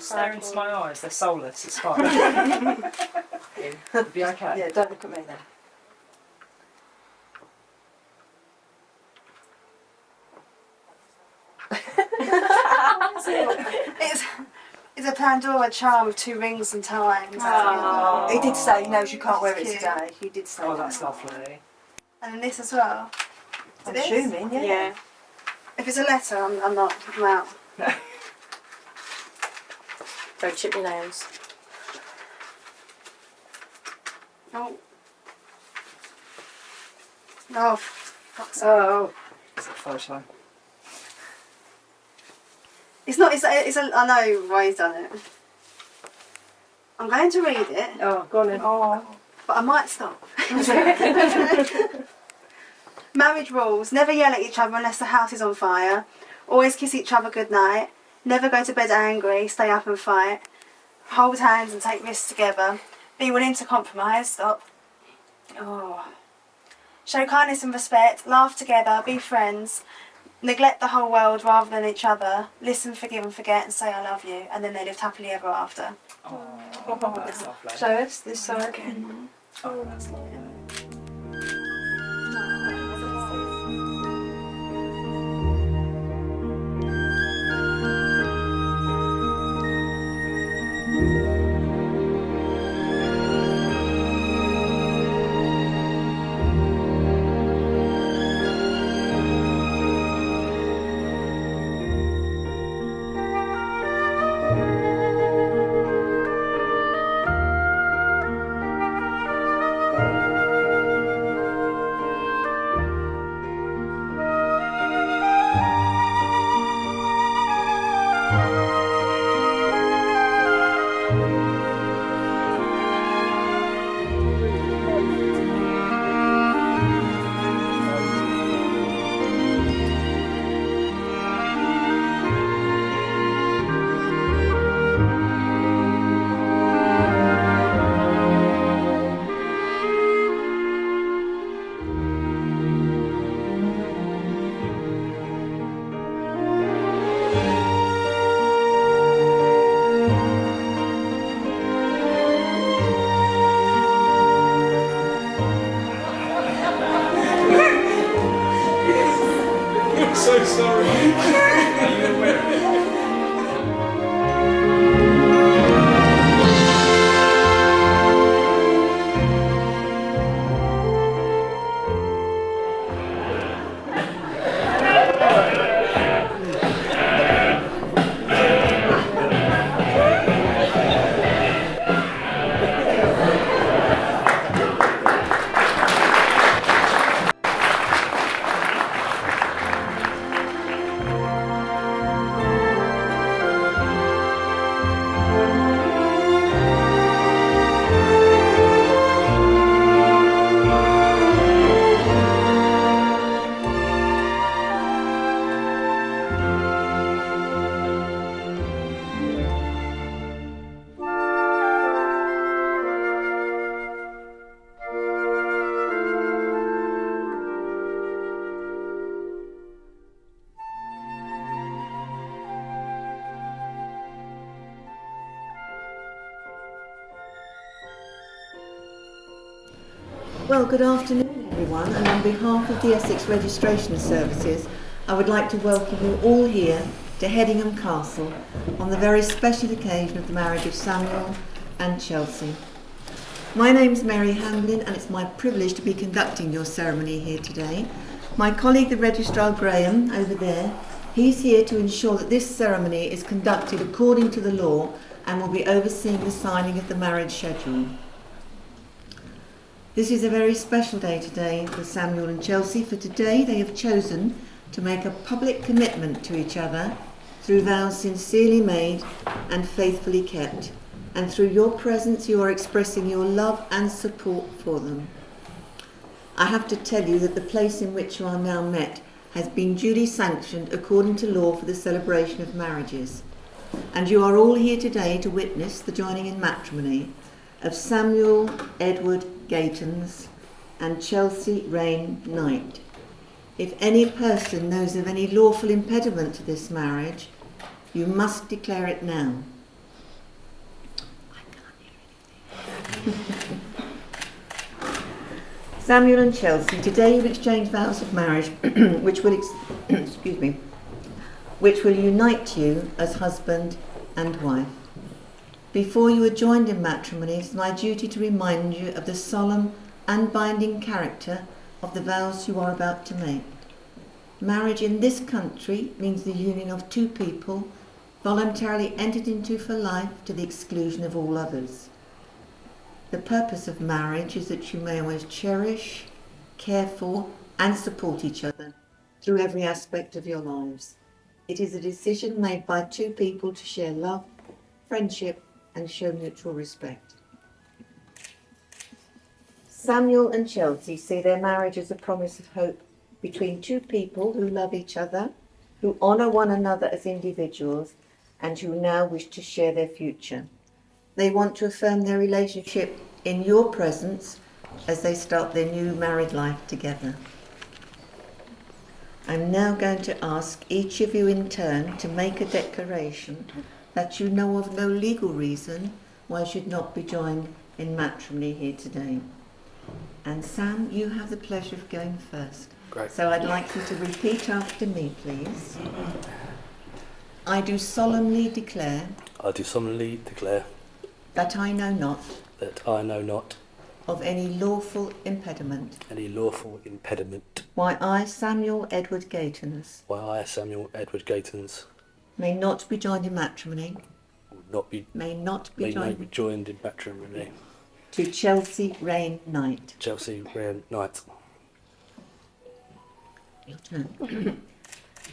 stare into my eyes. They're soulless. It's fine. It'll be okay. Yeah, don't look at me then. It's a Pandora charm with 2 rings and times. Oh. He did say he knows you can't wear it today. He did say Oh, that. that's lovely. And then this as well. I'm assuming, yeah. If it's a letter, I'm not. I'm out. Don't chip your nails. Oh. Oh, fuck's sake. Oh. It's a photo. It's not, it's a, I know why he's done it. I'm going to read it, Oh, go on then. but I might stop. Marriage rules. Never yell at each other unless the house is on fire. Always kiss each other goodnight. Never go to bed angry. Stay up and fight. Hold hands and take risks together. Be willing to compromise. Stop. Oh. Show kindness and respect. Laugh together. Be friends. Neglect the whole world rather than each other. Listen, forgive and forget and say I love you. And then they lived happily ever after. Oh, that's lovely. Show us this side. Oh, that's lovely. So sorry. Are you aware of it? Well, good afternoon everyone, and on behalf of the Essex Registration Services, I would like to welcome you all here to Headingham Castle on the very special occasion of the marriage of Samuel and Chelsea. My name's Mary Hamlin, and it's my privilege to be conducting your ceremony here today. My colleague, the Registrar Graham, over there, he's here to ensure that this ceremony is conducted according to the law and will be overseeing the signing of the marriage schedule. This is a very special day today for Samuel and Chelsea, for today they have chosen to make a public commitment to each other through vows sincerely made and faithfully kept. And through your presence you are expressing your love and support for them. I have to tell you that the place in which you are now met has been duly sanctioned according to law for the celebration of marriages. And you are all here today to witness the joining in matrimony of Samuel Edward Gaitens and Chelsea Rain Knight. If any person knows of any lawful impediment to this marriage, you must declare it now. Samuel and Chelsea, today you exchange vows of marriage which will excuse me, which will unite you as husband and wife. Before you are joined in matrimony, it is my duty to remind you of the solemn and binding character of the vows you are about to make. Marriage in this country means the union of two people voluntarily entered into for life to the exclusion of all others. The purpose of marriage is that you may always cherish, care for, and support each other through every aspect of your lives. It is a decision made by two people to share love, friendship, and show mutual respect. Samuel and Chelsea see their marriage as a promise of hope between two people who love each other, who honour one another as individuals, and who now wish to share their future. They want to affirm their relationship in your presence as they start their new married life together. I'm now going to ask each of you in turn to make a declaration that you know of no legal reason why you should not be joined in matrimony here today. And Sam, you have the pleasure of going first. Great. So I'd like you to repeat after me, please. I do solemnly declare I do solemnly declare that I know not that I know not of any lawful impediment any lawful impediment why I, Samuel Edward Gaitens, why I, Samuel Edward Gaitens, may not be joined in matrimony, may not be joined in matrimony to Chelsea Rain Knight. Chelsea Rain Knight. Your turn.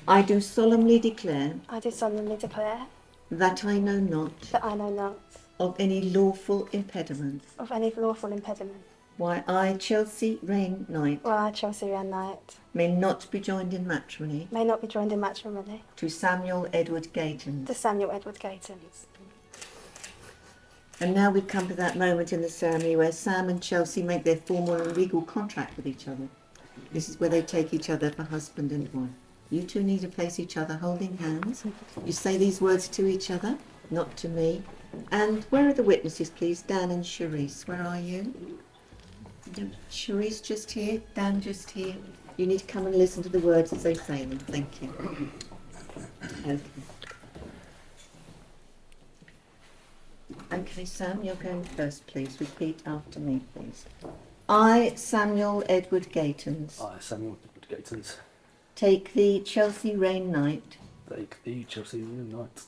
I do solemnly declare I do solemnly declare that I know not that I know not of any lawful impediment of any lawful impediment why I, Chelsea Rain Knight, why I, Chelsea Ann Knight, may not be joined in matrimony may not be joined in matrimony to Samuel Edward Gaitens. to Samuel Edward Gaitens. And now we come to that moment in the ceremony where Sam and Chelsea make their formal and legal contract with each other. This is where they take each other for husband and wife. You two need to place each other holding hands. You say these words to each other, not to me. And where are the witnesses, please? Dan and Charisse, where are you? Charisse just here, Dan just here. You need to come and listen to the words as they say them. Thank you. Okay. Okay, Sam, you're going first, please. Repeat after me, please. I, Samuel Edward Gaitens, I, Samuel Edward Gaitens, take thee, Chelsea Rain Knight, take thee, Chelsea Rain Knight,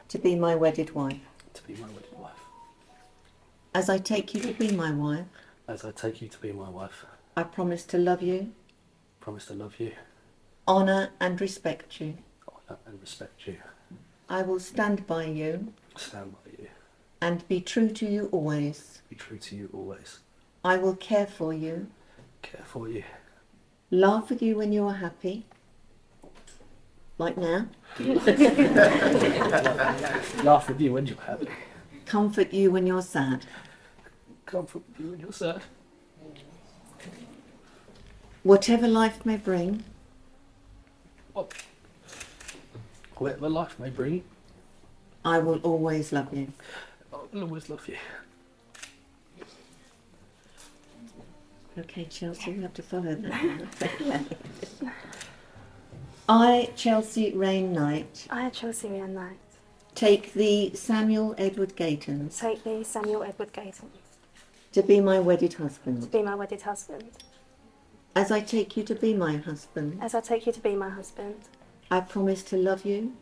to be my wedded wife. to be my wedded wife. As I take you to be my wife, As I take you to be my wife, I promise to love you, promise to love you, honour and respect you. honour and respect you, I will stand by you stand by you, and be true to you always. be true to you always, I will care for you, care for you, laugh with you when you are happy, like now, laugh with you when you're happy, comfort you when you're sad, comfort you when you're sad. whatever life may bring, Whatever life may bring, I will always love you. I will always love you. Okay, Chelsea, you have to follow that. I, Chelsea Rain Knight, I, Chelsea Ann Knight, take thee, Samuel Edward Gaitens, take thee, Samuel Edward Gaitens, to be my wedded to husband. be my wedded husband. As I take you to be my husband, As I take you to be my husband, I promise to love you,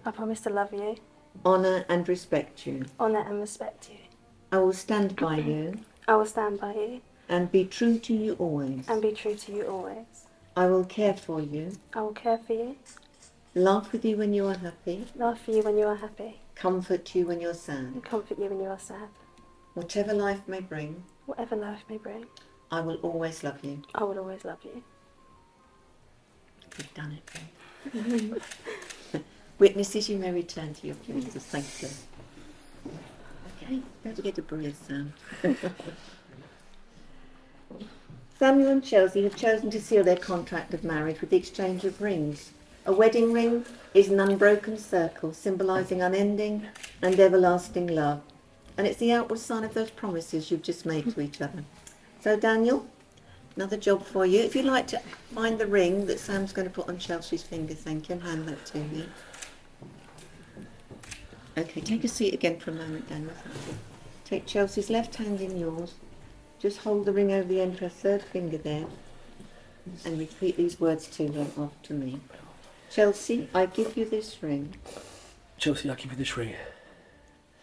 I promise to love you, honour and respect you. honour and respect you. I will stand by you I will stand by you and be true to you always. and be true to you always. I will care for you, I will care for you, laugh with you when you are happy, laugh for you when you are happy, comfort you when you're sad. and comfort you when you are sad. Whatever life may bring, Whatever life may bring, I will always love you. I will always love you. You've done it. Witnesses, you may return to your places. Thank you. Okay, don't forget to breathe, Sam. Samuel and Chelsea have chosen to seal their contract of marriage with the exchange of rings. A wedding ring is an unbroken circle symbolising unending and everlasting love. and it's the outward sign of those promises you've just made to each other. So Daniel, another job for you. If you'd like to find the ring that Sam's going to put on Chelsea's finger, thank you, and hand that to me. Okay, take a seat again for a moment, Daniel. Thank you. Take Chelsea's left hand in yours. Just hold the ring over the end of her third finger there, and repeat these words to her after me. Chelsea, I give you this ring. Chelsea, I give you this ring.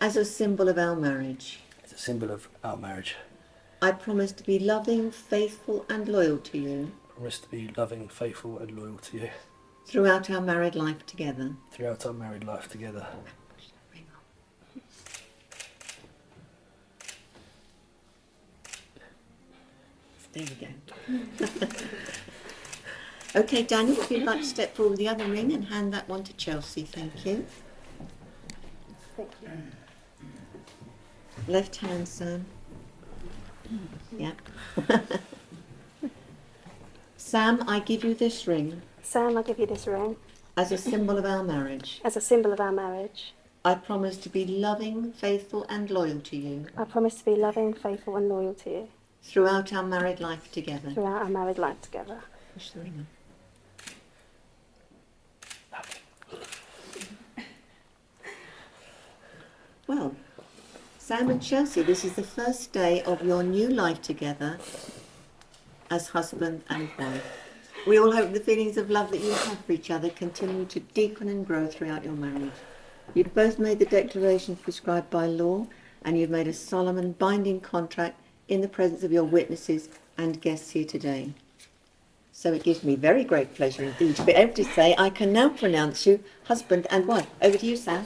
As a symbol of our marriage. It's a symbol of our marriage. I promise to be loving, faithful and loyal to you. I promise to be loving, faithful and loyal to you. Throughout our married life together. Throughout our married life together. There we go. Okay, Daniel, if you'd like to step forward with the other ring and hand that one to Chelsea, thank you. Thank you. Left hand, Sam. Yeah. Sam, I give you this ring. Sam, I give you this ring. As a symbol of our marriage. As a symbol of our marriage. I promise to be loving, faithful and loyal to you. I promise to be loving, faithful and loyal to you. Throughout our married life together. Throughout our married life together. Push the ring on. Well, Sam and Chelsea, this is the first day of your new life together as husband and wife. We all hope the feelings of love that you have for each other continue to deepen and grow throughout your marriage. You've both made the declarations prescribed by law, and you've made a solemn and binding contract in the presence of your witnesses and guests here today. So it gives me very great pleasure indeed to be able to say I can now pronounce you husband and wife. Over to you, Sam.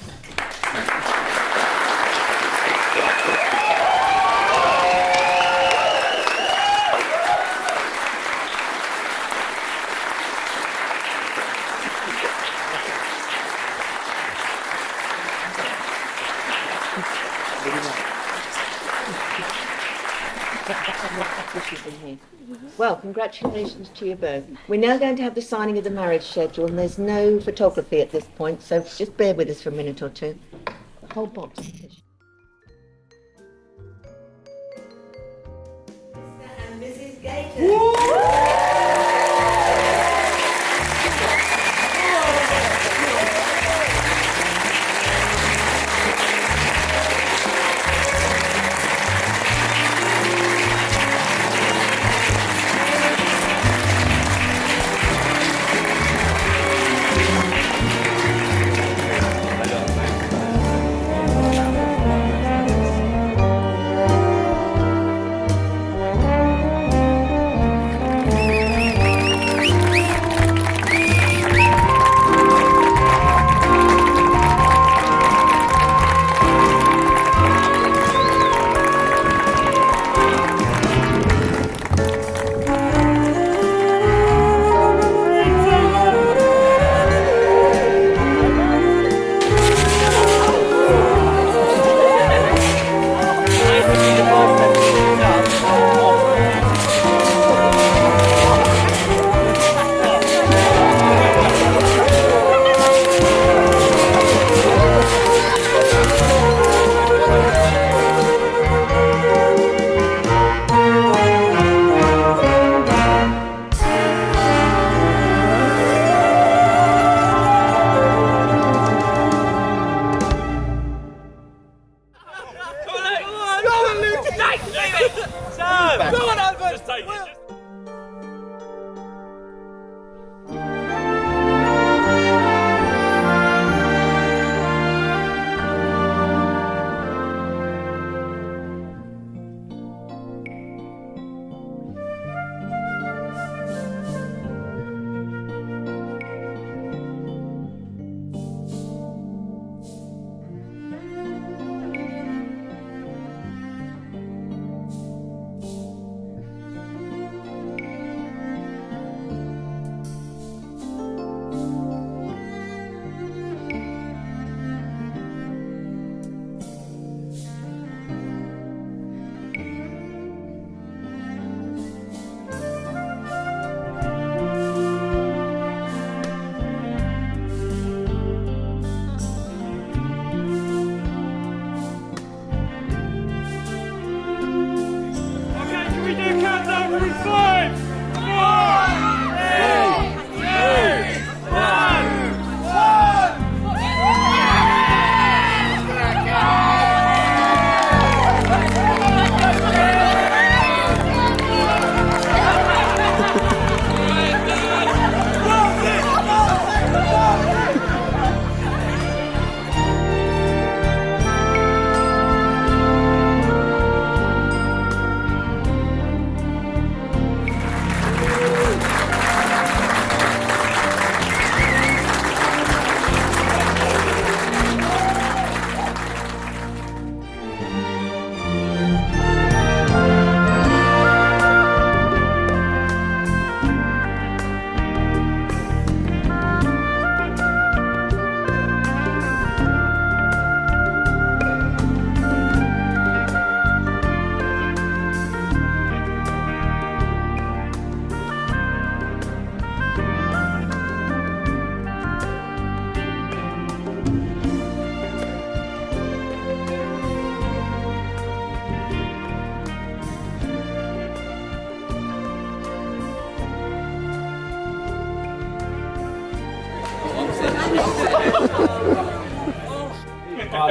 Well, congratulations to you both. We're now going to have the signing of the marriage schedule, and there's no photography at this point, so just bear with us for a minute or two. A whole box of tissue. Mr. and Mrs. Gaitens.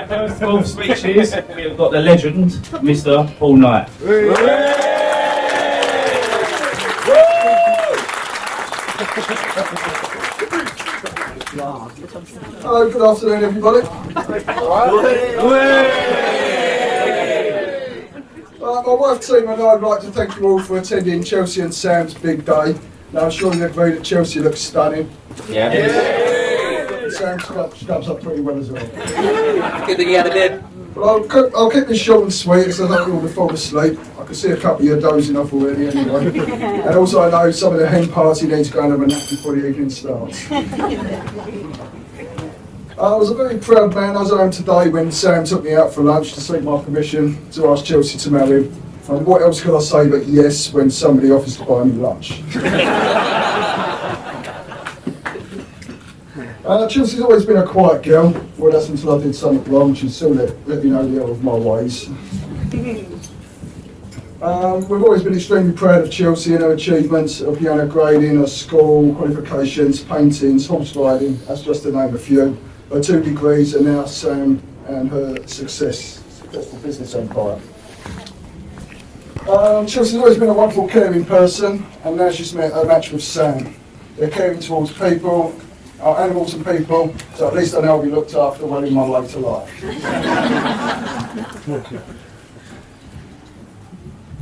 First of all, speeches, we've got the legend, Mr. Paul Knight. Hello, good afternoon everybody. My wife, team and I would like to thank you all for attending Chelsea and Sam's big day. Now I'm sure you agree that Chelsea looks stunning. Sam scrubs up pretty well as well. Good thing you had a bib. Well, I'll keep this short and sweet because I don't want to fall asleep. I can see a couple of you dozing off already anyway. And also I know some of the hen party need to go and have a nap before the evening starts. I was a very proud man. I was at home today when Sam took me out for lunch to seek my permission to ask Chelsea to marry him. And what else could I say but yes when somebody offers to buy me lunch? Chelsea's always been a quiet girl. Well, that's until I did something wrong. She'd still let me know the error of my ways. We've always been extremely proud of Chelsea and her achievements, her piano grading, her school, qualifications, paintings, horse riding, that's just to name a few. Her 2 degrees and now Sam and her successful business empire. Chelsea's always been a wonderful, caring person, and now she's met a match with Sam. They're caring towards people, animals and people, so at least I know I'll be looked after well in my later life.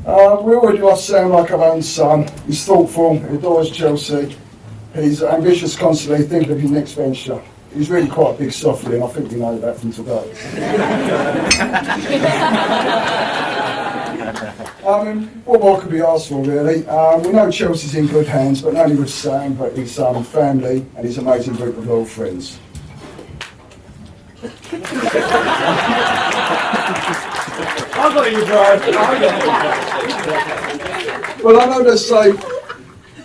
We already lost Sam like our own son. He's thoughtful, he adores Chelsea, he's ambitious constantly, thinking of his next venture. He's really quite a big softy, and I think we know that from today. What more could be asked for, really? We know Chelsea's in good hands, but not only with Sam, but his family and his amazing group of loyal friends. I've got you, Brian. Well, I know they say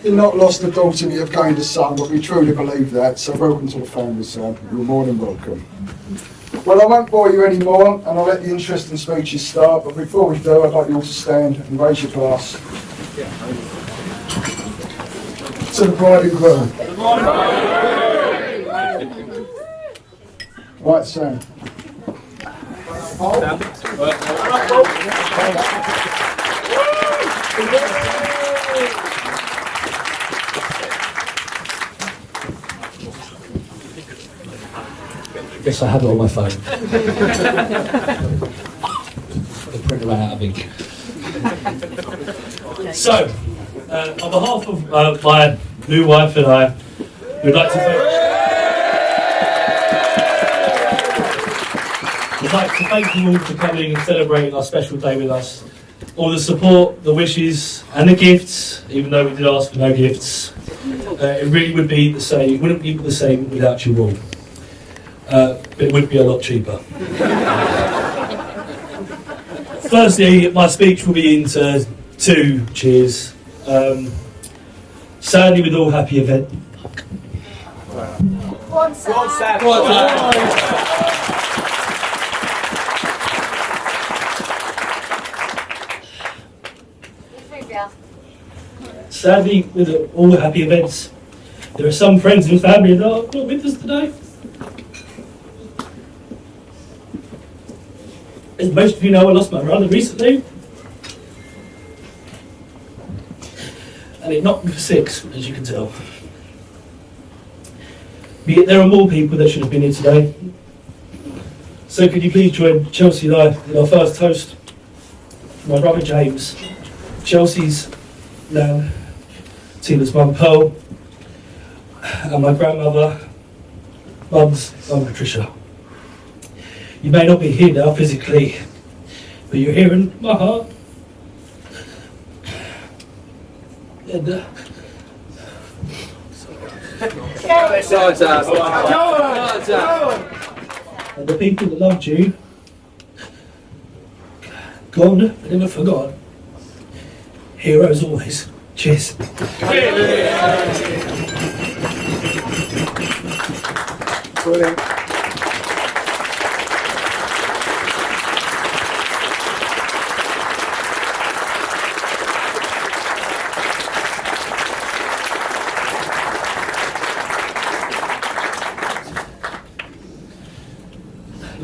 you're not lost the daughter, you've gained a son, but we truly believe that, so welcome to the family, Sam. You're more than welcome. Well, I won't bore you anymore, and I'll let the interesting speeches start, but before we do, I'd like you all to stand and raise your glass to the bride and groom. Right, Sam. Yes, I have it on my phone. The printer ran out of ink. So, on behalf of my new wife and I, we'd like to thank you all for coming and celebrating our special day with us. All the support, the wishes, and the gifts, even though we did ask for no gifts. It really would be the same. It wouldn't be the same without you all. But it would be a lot cheaper. Firstly, my speech will be into 2 cheers. Sadly, with all happy event. One Sam. Sadly, with all the happy events, there are some friends and family that are not with us today. As most of you know, I lost my brother recently. And it knocked me for 6, as you can tell. But yet there are more people that should have been here today. So could you please join Chelsea and I in our first toast? My brother James, Chelsea's nan, Tina's mum Pearl, and my grandmother, Mum's mum Patricia. You may not be here now physically, but you're here in my heart. And and the people that loved you, gone but never forgot. Heroes always. Cheers. Brilliant.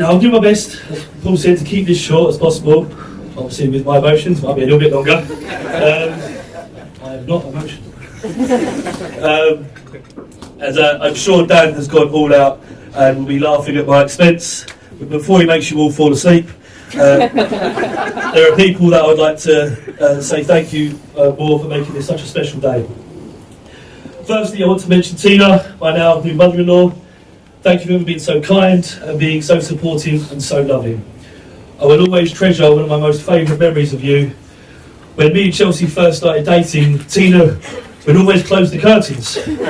Now I'll do my best, as Paul said, to keep this short as possible. Obviously with my emotions, it might be a little bit longer. I am not emotional. As I'm sure Dan has gone all out and will be laughing at my expense. But before he makes you all fall asleep, there are people that I would like to say thank you more for making this such a special day. Firstly, I want to mention Tina, my now new mother-in-law. Thank you for being so kind and being so supportive and so loving. I will always treasure one of my most favourite memories of you. When me and Chelsea first started dating, Tina would always close the curtains when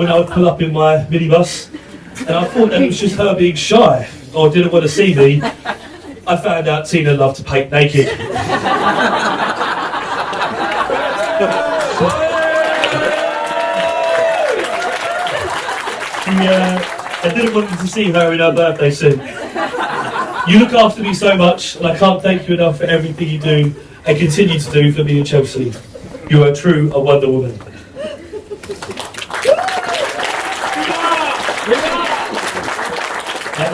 I would pull up in my minibus. And I thought that it was just her being shy or didn't want to see me. I found out Tina loved to paint naked. I didn't want to see her in her birthday suit. You look after me so much, and I can't thank you enough for everything you do and continue to do for me and Chelsea. You are a Wonder Woman. And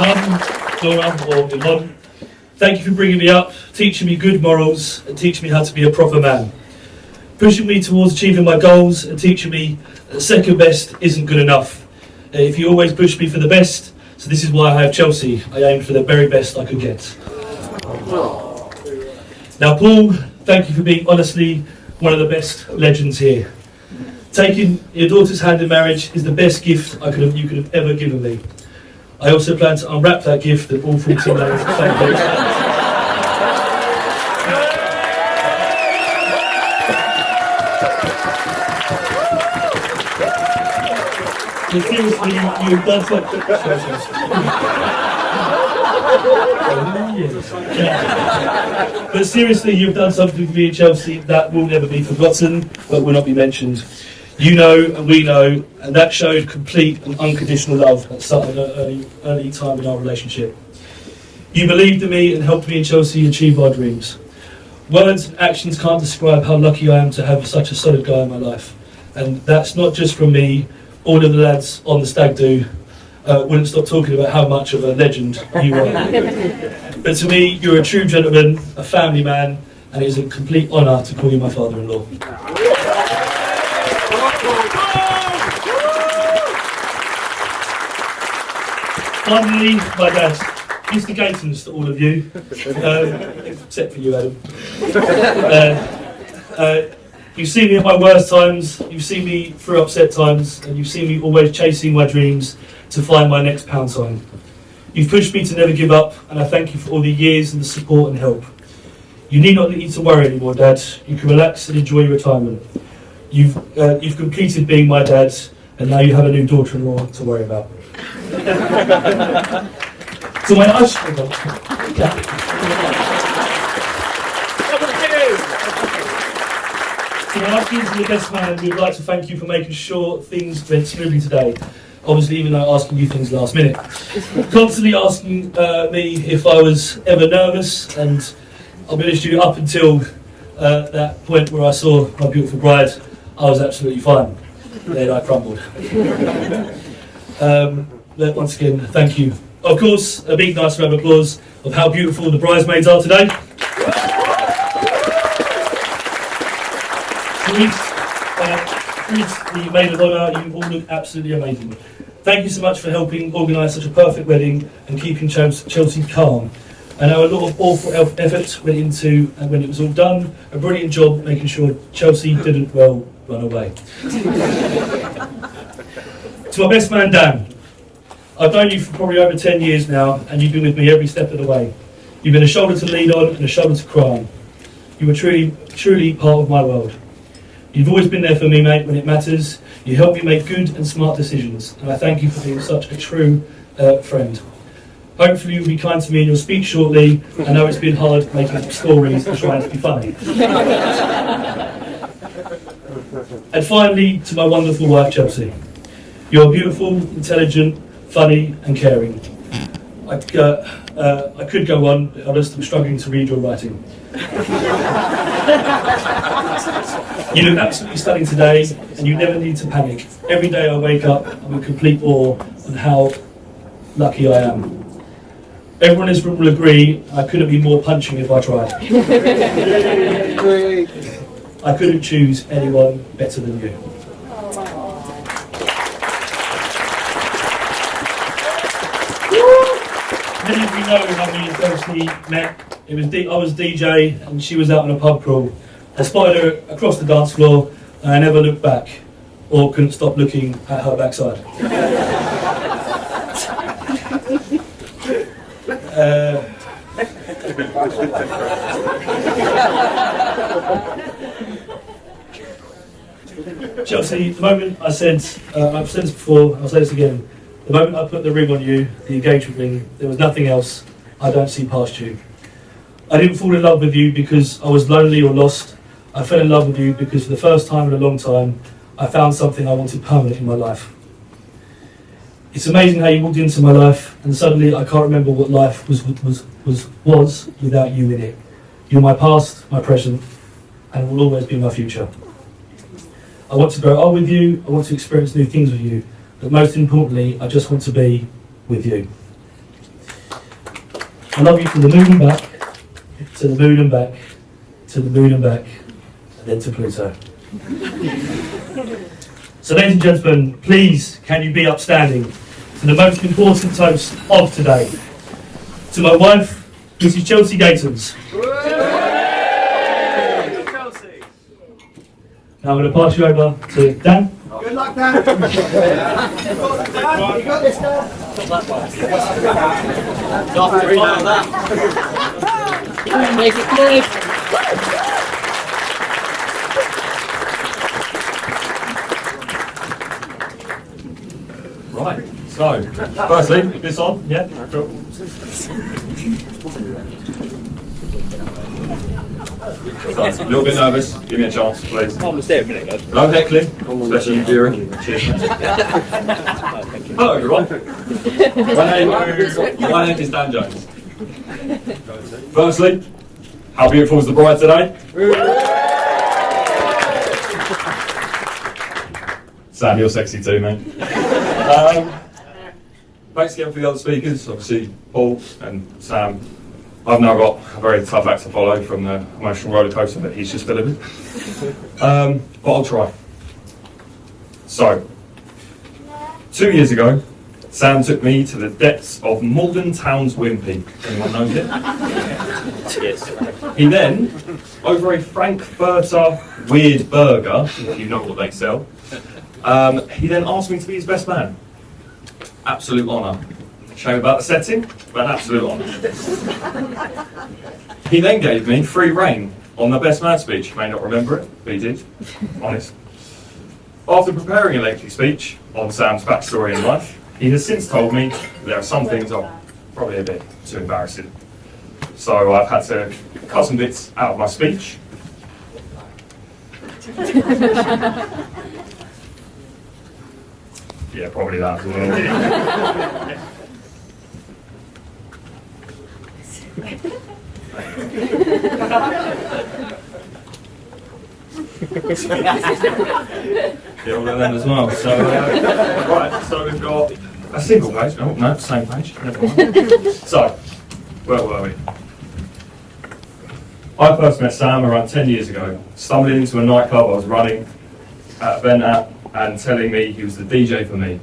Mum, thank you for bringing me up, teaching me good morals, and teaching me how to be a proper man. Pushing me towards achieving my goals and teaching me that second best isn't good enough. If you always push me for the best, so this is why I have Chelsea. I aimed for the very best I could get. Now, Paul, thank you for being honestly one of the best legends here. Taking your daughter's hand in marriage is the best gift you could have ever given me. I also plan to unwrap that gift at all 14 hours at St. Gaitens. But seriously, you've done something. But seriously, you've done something for me and Chelsea that will never be forgotten, but will not be mentioned. You know, and we know, and that showed complete and unconditional love at such an early time in our relationship. You believed in me and helped me and Chelsea achieve our dreams. Words and actions can't describe how lucky I am to have such a solid guy in my life. And that's not just from me. All of the lads on the stag do wouldn't stop talking about how much of a legend you are. But to me, you're a true gentleman, a family man, and it is a complete honour to call you my father-in-law. Finally, my dad, Mr. Gaitens to all of you, except for you, Adam. You've seen me at my worst times, you've seen me through upset times, and you've seen me always chasing my dreams to find my next pound sign. You've pushed me to never give up, and I thank you for all the years and the support and help. You need not need to worry anymore, Dad. You can relax and enjoy your retirement. You've completed being my dad, and now you have a new daughter-in-law to worry about. So my So when asking to the best man, we'd like to thank you for making sure things went smoothly today. Obviously, even though asking you things last minute. Constantly asking me if I was ever nervous, and I'll be honest with you, up until that point where I saw my beautiful bride, I was absolutely fine. Then I crumbled. Once again, thank you. Of course, a big nice round of applause of how beautiful the bridesmaids are today. Please, the maid of honour, you all look absolutely amazing. Thank you so much for helping organise such a perfect wedding and keeping Chelsea calm. I know a lot of awful effort went into, and when it was all done, a brilliant job making sure Chelsea didn't, well, run away. To my best man, Dan. I've known you for probably over 10 years now, and you've been with me every step of the way. You've been a shoulder to lean on and a shoulder to cry on. You were truly part of my world. You've always been there for me, mate, when it matters. You help me make good and smart decisions, and I thank you for being such a true friend. Hopefully you'll be kind to me in your speech shortly. I know it's been hard making up stories and trying to be funny. And finally, to my wonderful wife, Chelsea. You're beautiful, intelligent, funny and caring. I could go on, but I'm just struggling to read your writing. You look absolutely stunning today, and you never need to panic. Every day I wake up, I'm in complete awe on how lucky I am. Everyone in this room will agree I couldn't be more punching if I tried. I couldn't choose anyone better than you. Many of you know how me and Chelsea met. I was DJ and she was out on a pub crawl. I spotted her across the dance floor and I never looked back or couldn't stop looking at her backside. Chelsea, the moment I said, I've said this before, I'll say this again, the moment I put the ring on you, the engagement ring, there was nothing else. I don't see past you. I didn't fall in love with you because I was lonely or lost. I fell in love with you because for the first time in a long time, I found something I wanted permanent in my life. It's amazing how you walked into my life and suddenly I can't remember what life was without you in it. You're my past, my present, and will always be my future. I want to grow old with you, I want to experience new things with you, but most importantly, I just want to be with you. I love you from the moon and back, to the moon and back, to the moon and back, and then to Pluto. So ladies and gentlemen, please can you be upstanding to the most important toast of today. To my wife, Mrs. Chelsea Gaitens. Now I'm going to pass you over to Dan. Good luck, Dan. You got this, Dan. Make it good. Right, so, firstly, this on, yeah? Cool. So, a little bit nervous, give me a chance, please. Almost there a minute ago. No heckling, especially you, Deary. Cheers. Hello, everyone. My name is Dan Jones. Firstly, how beautiful is the bride today? Sam, you're sexy too, mate. Thanks again for the other speakers, obviously Paul and Sam. I've now got a very tough act to follow from the emotional roller coaster that he's just delivered. But I'll try. So, 2 years ago, Sam took me to the depths of Malden Town's Wimpy. Anyone knows it? Yes. He then, over a Frankfurter weird burger, if you know what they sell, he then asked me to be his best man. Absolute honour. Shame about the setting, but an absolute honour. He then gave me free rein on the best man speech. You may not remember it, but he did. Honest. After preparing a lengthy speech on Sam's backstory in life, he has since told me there are some things are probably a bit too embarrassing. So I've had to cut some bits out of my speech. Yeah, probably that as well. Yeah, all of them as well. So, right, so we've got a single page. Oh, no, same page. Never mind. So, where were we? I first met Sam around 10 years ago, stumbling into a nightclub I was running at an event at, and telling me he was the DJ for me.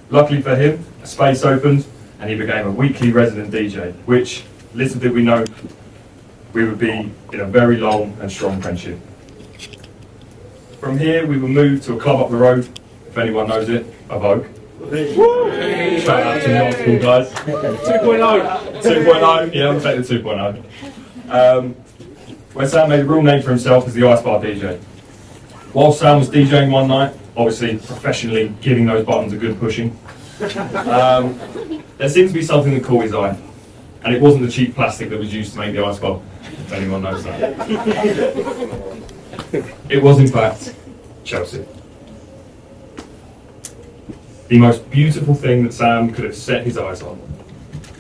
Luckily for him, a space opened and he became a weekly resident DJ, which, little did we know, we would be in a very long and strong friendship. From here, we were moved to a club up the road, if anyone knows it, a Vogue. Shout out to the old school guys. 2.0. 2.0, yeah, I'll take the 2.0. Where Sam made a real name for himself as the ice bar DJ. While Sam was DJing one night, obviously professionally giving those buttons a good pushing, there seemed to be something that caught his eye. And it wasn't the cheap plastic that was used to make the ice bar, if anyone knows that. It was in fact Chelsea. The most beautiful thing that Sam could have set his eyes on.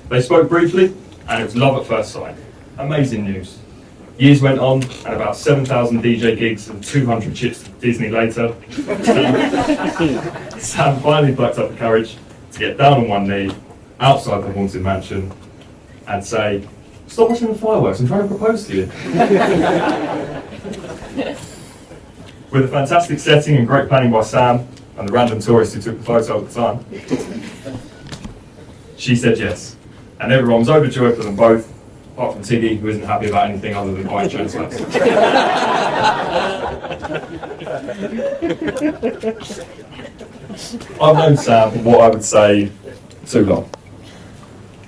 They spoke briefly, and it was love at first sight. Amazing news. Years went on, and about 7,000 DJ gigs and 200 trips to Disney later, Sam finally plucked up the courage to get down on one knee outside the haunted mansion and say, "Stop watching the fireworks, I'm trying to propose to you." With a fantastic setting and great planning by Sam and the random tourist who took the photo at the time, she said yes. And everyone was overjoyed for them both, apart from Tiggy, who isn't happy about anything other than buying transfers. I've known Sam for what I would say too long.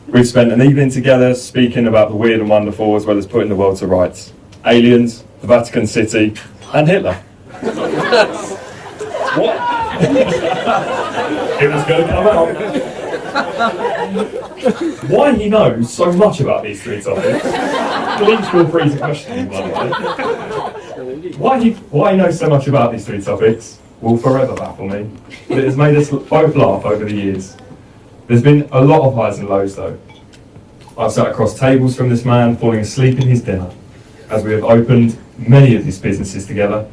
We've spent an evening together speaking about the weird and wonderful as well as putting the world to rights. Aliens, the Vatican City, and Hitler. What? It was going to come out. Why he knows so much about these three topics, please feel free to question him, by the way. Why he knows so much about these three topics will forever baffle me, but it has made us both laugh over the years. There's been a lot of highs and lows though. I've sat across tables from this man falling asleep in his dinner, as we have opened many of his businesses together.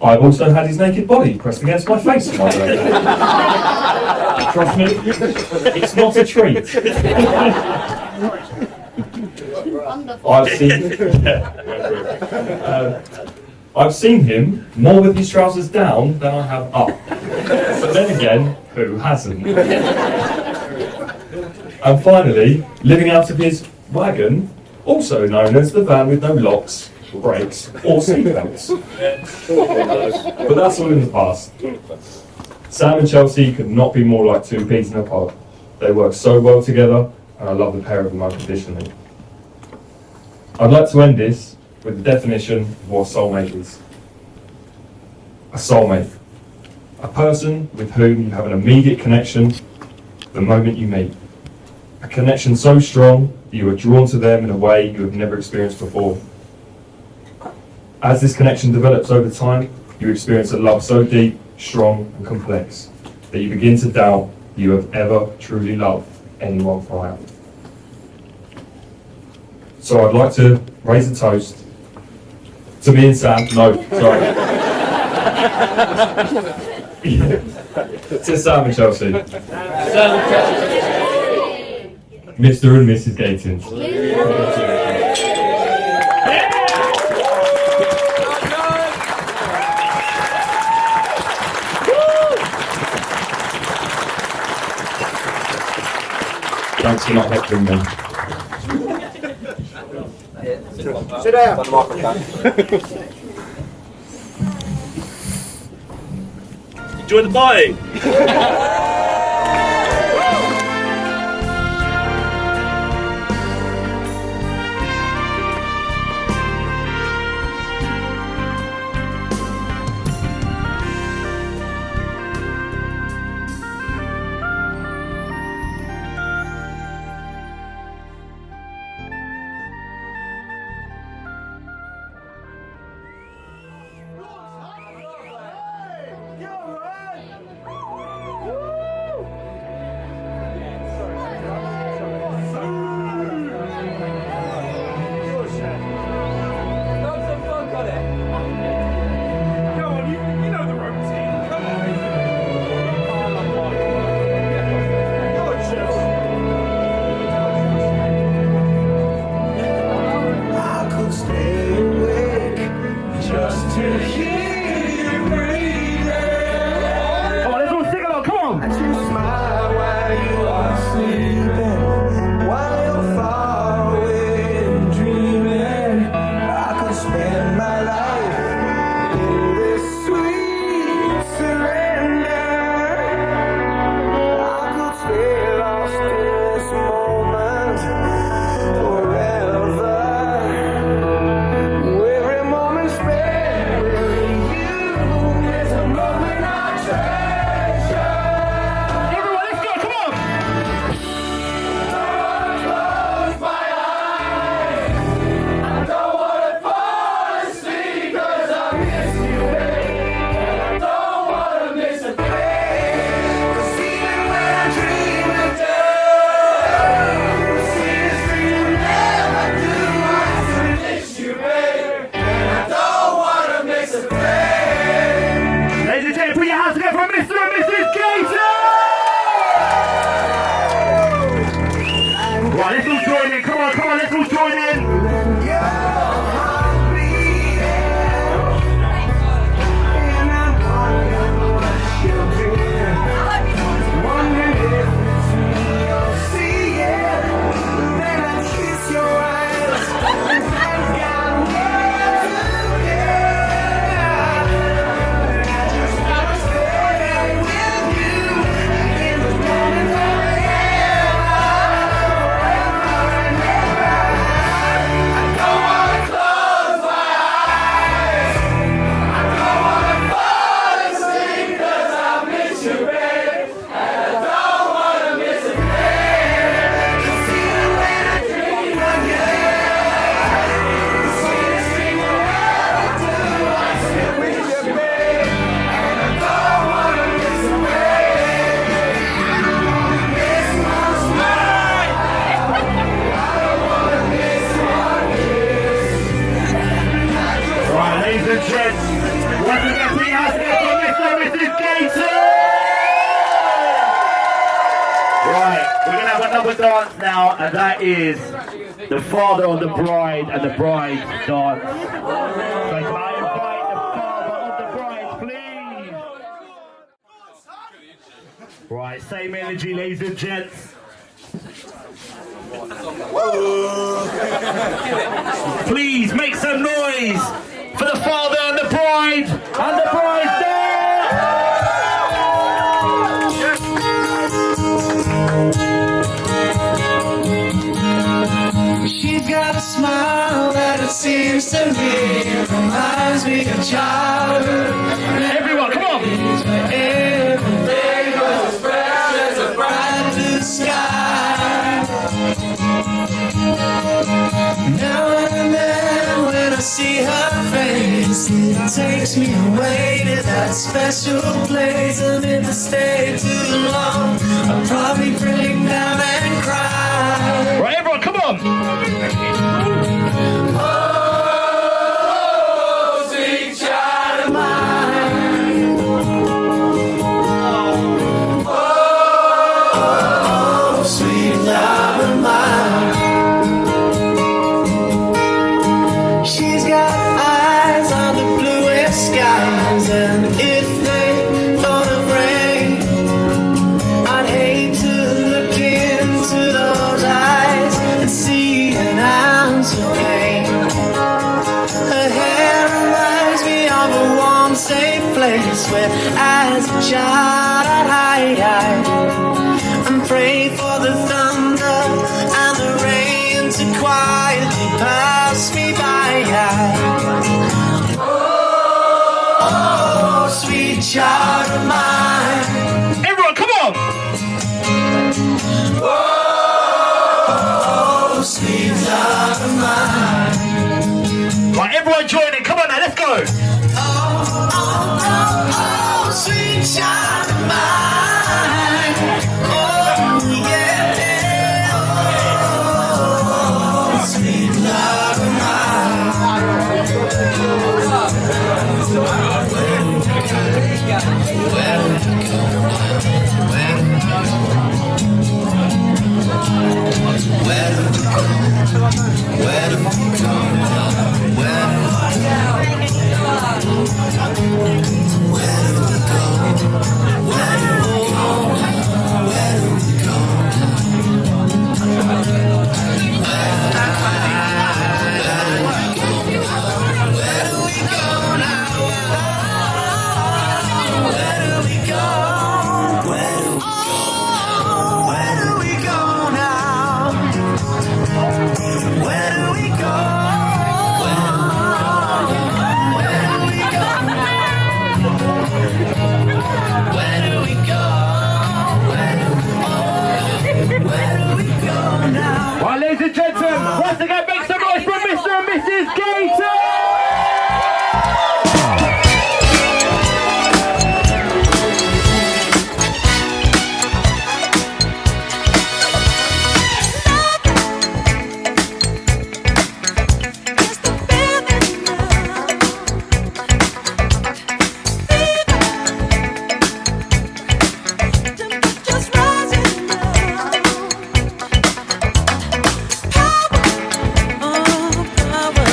I've also had his naked body pressed against my face for my birthday. Trust me, it's not a treat. I've seen him more with his trousers down than I have up. But then again, who hasn't? And finally, living out of his wagon, also known as the van with no locks, brakes, or seatbelts. But that's all in the past. Sam and Chelsea could not be more like two peas in a pod. They work so well together, and I love the pair of them unconditionally. I'd like to end this with the definition of what a soulmate is. A soulmate. A person with whom you have an immediate connection the moment you meet. A connection so strong that you are drawn to them in a way you have never experienced before. As this connection develops over time, you experience a love so deep, strong and complex that you begin to doubt you have ever truly loved anyone prior. So I'd like to raise a toast to me and Sam, to Sam and Chelsea. Mr. and Mrs. Gaitens. Thanks for not heckling me. Sit down. Enjoy the party! You're right. dance now, and that is the father of the bride and the bride dance. So can I invite the father of the bride, please? Right, same energy, ladies and gents. Please make some noise for the father and the bride and the bride dance. She's got a smile that it seems to me reminds me of childhood. Everyone, come on! Everything was as brown as a bright blue sky. Now and then when I see her face, it takes me away to that special place. And if I stay too long, I'll probably break down and cry. Right, everyone, come on! Oh, sweet child of mine. Oh, sweet love of mine. She's got eyes on the bluest skies, and if they thought of rain, I'd hate to look into those eyes and see an ounce of pain. Her hair reminds me of a warm, safe place where, as a child, I'd hide and pray for the thunder and the rain to quietly pass me by. Oh, sweet child of mine. Everyone, come on! Oh, sweet love of mine. Right, everyone join in. Come on now, let's go! Oh, sweet child of mine. Oh, yeah. Oh, sweet love of Right, ladies and gentlemen, once again, make some noise for Mr. and Mrs. Gaitens! power.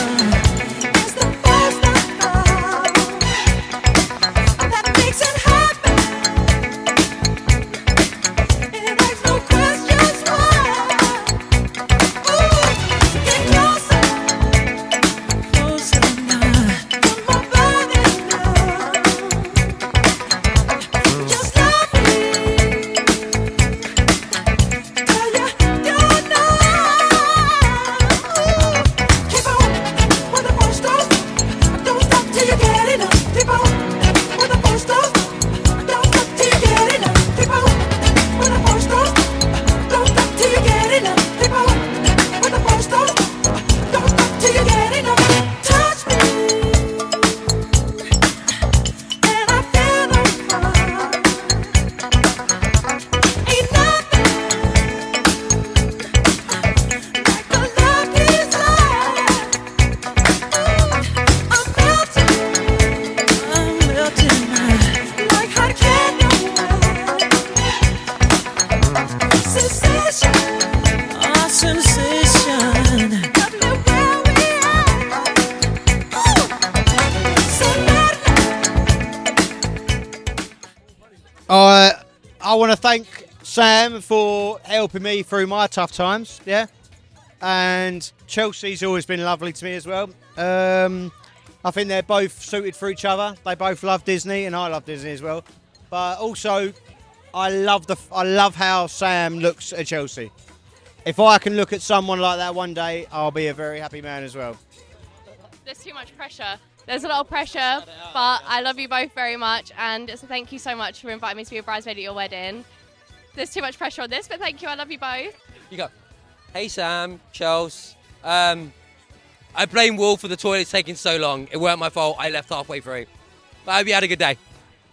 I want to thank Sam for helping me through my tough times, yeah. And Chelsea's always been lovely to me as well. I think they're both suited for each other. They both love Disney, and I love Disney as well. But also, I love how Sam looks at Chelsea. If I can look at someone like that one day, I'll be a very happy man as well. There's too much pressure. There's a lot of pressure, but I love you both very much, and so thank you so much for inviting me to be a bridesmaid at your wedding. There's too much pressure on this, but thank you. I love you both. You go. Hey Sam, Charles. I blame Will for the toilets taking so long. It weren't my fault. I left halfway through. But I hope you had a good day.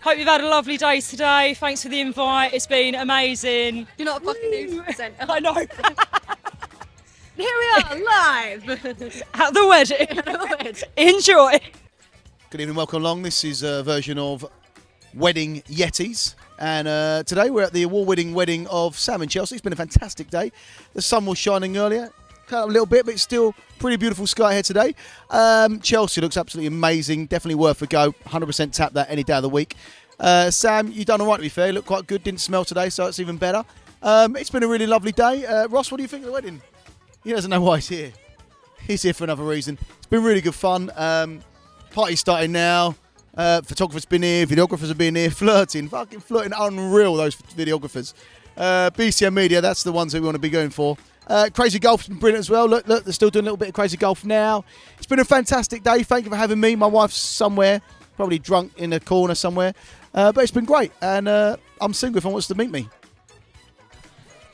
Hope you've had a lovely day today. Thanks for the invite. It's been amazing. You're not a fucking news presenter. I know. Here we are, live. At the wedding. Enjoy. Good evening, welcome along. This is a version of Wedding Yetis. And today we're at the award-winning wedding of Sam and Chelsea. It's been a fantastic day. The sun was shining earlier. Cut up a little bit, but it's still pretty beautiful sky here today. Chelsea looks absolutely amazing. Definitely worth a go. 100% tap that any day of the week. Sam, you've done all right, to be fair. You look quite good. Didn't smell today, so it's even better. It's been a really lovely day. Ross, what do you think of the wedding? He doesn't know why he's here. He's here for another reason. It's been really good fun. Party's starting now. Photographers been here. Videographers have been here. Fucking flirting. Unreal, those videographers. BCM Media, that's the ones that we want to be going for. Crazy Golf's been brilliant as well. Look, they're still doing a little bit of Crazy Golf now. It's been a fantastic day. Thank you for having me. My wife's somewhere, probably drunk in a corner somewhere. But it's been great. And I'm single if anyone wants to meet me.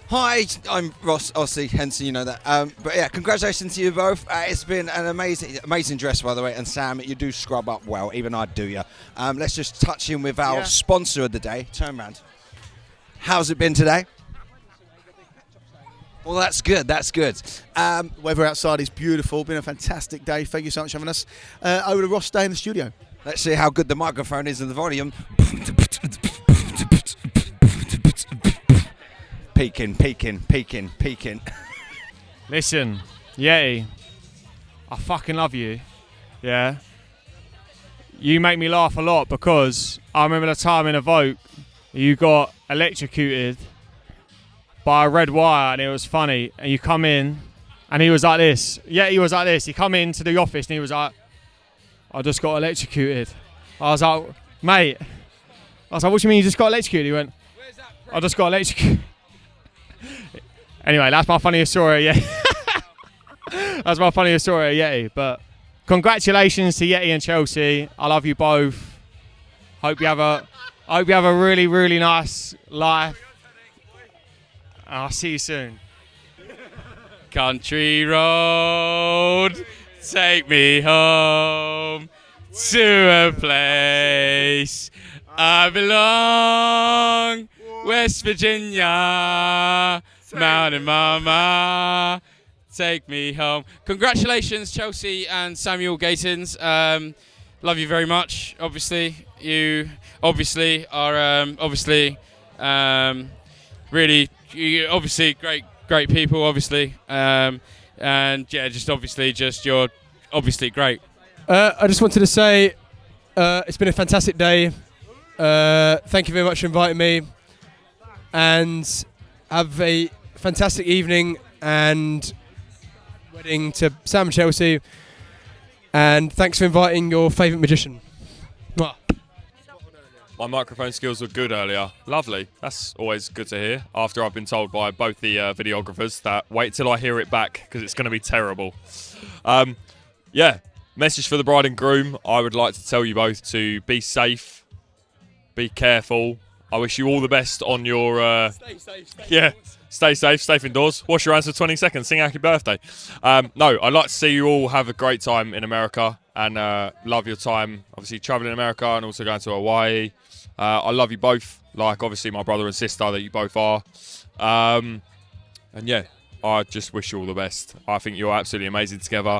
Hi, I'm Ross, obviously, hence you know that. But yeah, congratulations to you both. It's been an amazing dress, by the way. And Sam, you do scrub up well, even I do you. Let's just touch in with our sponsor of the day. Turn around. How's it been today? Well, that's good. That's good. Weather outside is beautiful. Been a fantastic day. Thank you so much for having us. Over to Ross Day in the studio. Let's see how good the microphone is and the volume. Peeking. Listen, Yeti, I fucking love you. Yeah. You make me laugh a lot because I remember the time in a vote you got electrocuted by a red wire and it was funny. And you come in and he was like this. Yeti was like this. He come into the office and he was like, I just got electrocuted. I was like, mate. I was like, what do you mean you just got electrocuted? He went, I just got electrocuted. Anyway, that's my funniest story at Yeti. That's my funniest story at Yeti. But congratulations to Yeti and Chelsea. I love you both. Hope you have a really, really nice life. And I'll see you soon. Country road, take me home to a place I belong. West Virginia, Mountain Mama, take me home. Congratulations, Chelsea and Samuel Gaitens. Love you very much. Obviously, you obviously are really, you obviously great people. Obviously, and yeah, you're obviously great. I just wanted to say it's been a fantastic day. Thank you very much for inviting me. And have a fantastic evening and wedding to Sam and Chelsea. And thanks for inviting your favourite magician. Mwah. My microphone skills were good earlier. Lovely. That's always good to hear. After I've been told by both the videographers that wait till I hear it back because it's going to be terrible. Yeah. Message for the bride and groom. I would like to tell you both to be safe, be careful. I wish you all the best on your... Stay safe indoors. Wash your hands for 20 seconds. Sing happy birthday. No, I'd like to see you all have a great time in America and love your time, obviously, travelling in America and also going to Hawaii. I love you both, like, obviously, my brother and sister that you both are. And, yeah, I just wish you all the best. I think you're absolutely amazing together.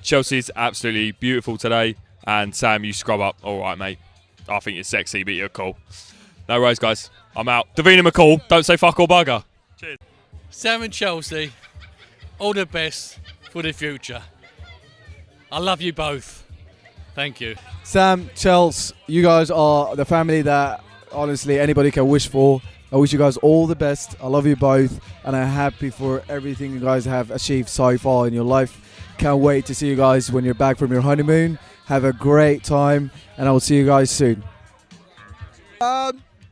Chelsea's absolutely beautiful today. And, Sam, you scrub up. All right, mate. I think you're sexy, but you're cool. No worries, guys. I'm out. Davina McCall, don't say fuck or bugger. Cheers. Sam and Chelsea, all the best for the future. I love you both. Thank you. Sam, Chels, you guys are the family that honestly anybody can wish for. I wish you guys all the best. I love you both, and I'm happy for everything you guys have achieved so far in your life. Can't wait to see you guys when you're back from your honeymoon. Have a great time, and I will see you guys soon.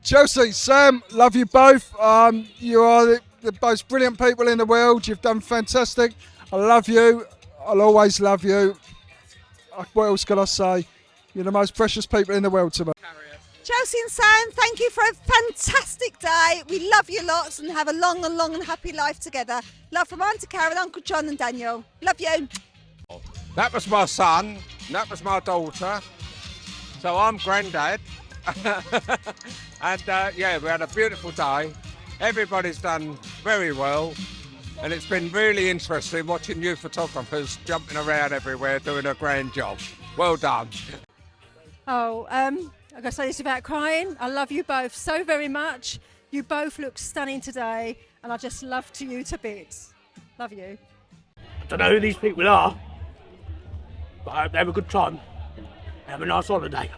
Chelsea, Sam, love you both. You are the most brilliant people in the world. You've done fantastic. I love you. I'll always love you. What else can I say? You're the most precious people in the world to me. Chelsea and Sam, thank you for a fantastic day. We love you lots and have a long and happy life together. Love from Auntie Karen, Uncle John and Daniel. Love you. That was my son, and that was my daughter. So I'm granddad. And yeah, we had a beautiful day. Everybody's done very well. And it's been really interesting watching you photographers jumping around everywhere doing a grand job. Well done. Oh, I'm going to say this without crying. I love you both so very much. You both look stunning today, and I just love you to bits. Love you. I don't know who these people are, but I hope they have a good time. Have a nice holiday.